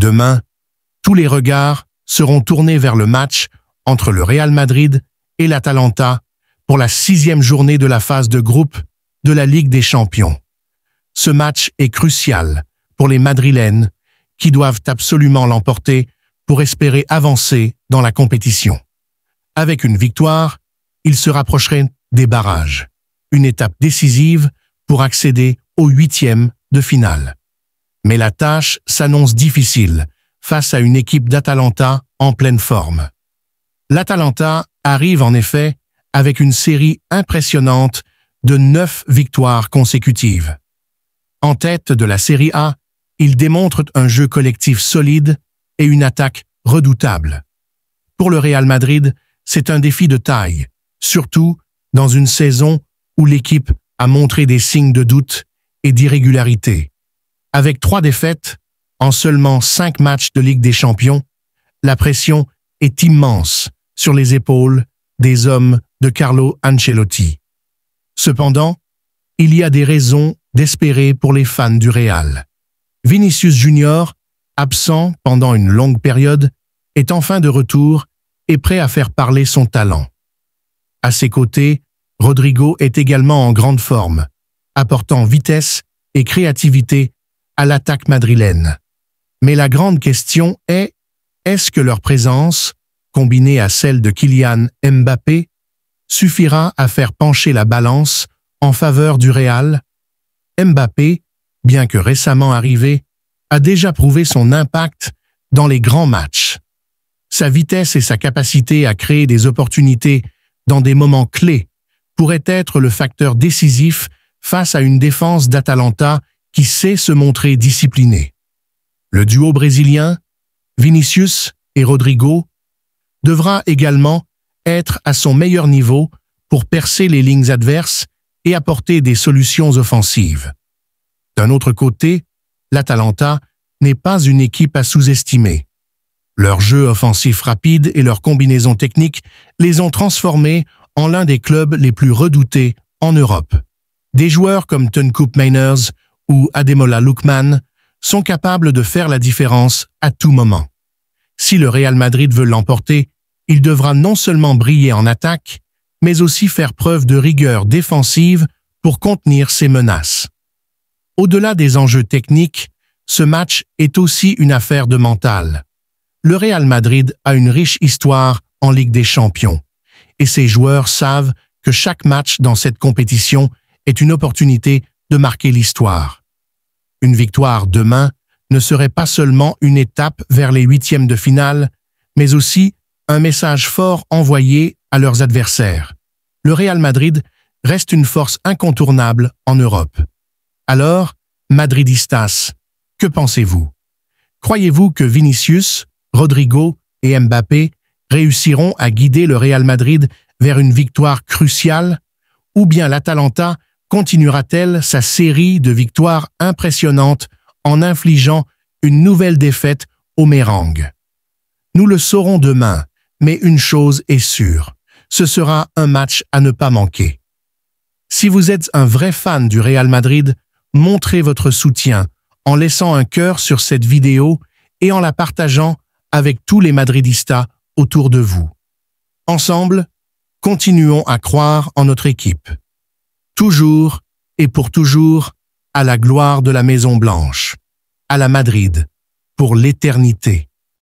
Demain, tous les regards seront tournés vers le match entre le Real Madrid et l'Atalanta pour la 6e journée de la phase de groupe de la Ligue des Champions. Ce match est crucial pour les Madrilènes qui doivent absolument l'emporter pour espérer avancer dans la compétition. Avec une victoire, ils se rapprocheraient des barrages, une étape décisive pour accéder aux 8e de finale. Mais la tâche s'annonce difficile face à une équipe d'Atalanta en pleine forme. L'Atalanta arrive en effet avec une série impressionnante de 9 victoires consécutives. En tête de la Série A, ils démontrent un jeu collectif solide et une attaque redoutable. Pour le Real Madrid, c'est un défi de taille, surtout dans une saison où l'équipe a montré des signes de doute et d'irrégularité. Avec 3 défaites, en seulement 5 matchs de Ligue des Champions, la pression est immense sur les épaules des hommes de Carlo Ancelotti. Cependant, il y a des raisons d'espérer pour les fans du Real. Vinicius Junior, absent pendant une longue période, est enfin de retour et prêt à faire parler son talent. À ses côtés, Rodrigo est également en grande forme, apportant vitesse et créativité à l'attaque madrilène. Mais la grande question est-ce que leur présence, combinée à celle de Kylian Mbappé, suffira à faire pencher la balance en faveur du Real? Mbappé, bien que récemment arrivé, a déjà prouvé son impact dans les grands matchs. Sa vitesse et sa capacité à créer des opportunités dans des moments clés pourraient être le facteur décisif face à une défense d'Atalanta qui sait se montrer disciplinée. Le duo brésilien, Vinicius et Rodrigo, devra également être à son meilleur niveau pour percer les lignes adverses et apporter des solutions offensives. D'un autre côté, l'Atalanta n'est pas une équipe à sous-estimer. Leur jeu offensif rapide et leur combinaison technique les ont transformés en l'un des clubs les plus redoutés en Europe. Des joueurs comme Teuku Meiners ou Ademola Lookman sont capables de faire la différence à tout moment. Si le Real Madrid veut l'emporter, il devra non seulement briller en attaque, mais aussi faire preuve de rigueur défensive pour contenir ses menaces. Au-delà des enjeux techniques, ce match est aussi une affaire de mental. Le Real Madrid a une riche histoire en Ligue des Champions, et ses joueurs savent que chaque match dans cette compétition est une opportunité de marquer l'histoire. Une victoire demain ne serait pas seulement une étape vers les 8e de finale, mais aussi un message fort envoyé à leurs adversaires. Le Real Madrid reste une force incontournable en Europe. Alors, Madridistas, que pensez-vous? Croyez-vous que Vinicius, Rodrigo et Mbappé réussiront à guider le Real Madrid vers une victoire cruciale? Ou bien l'Atalanta continuera-t-elle sa série de victoires impressionnantes en infligeant une nouvelle défaite aux Mérengues? Nous le saurons demain, mais une chose est sûre, ce sera un match à ne pas manquer. Si vous êtes un vrai fan du Real Madrid, montrez votre soutien en laissant un cœur sur cette vidéo et en la partageant avec tous les Madridistas autour de vous. Ensemble, continuons à croire en notre équipe. Toujours et pour toujours, à la gloire de la Maison Blanche. À la Madrid, pour l'éternité.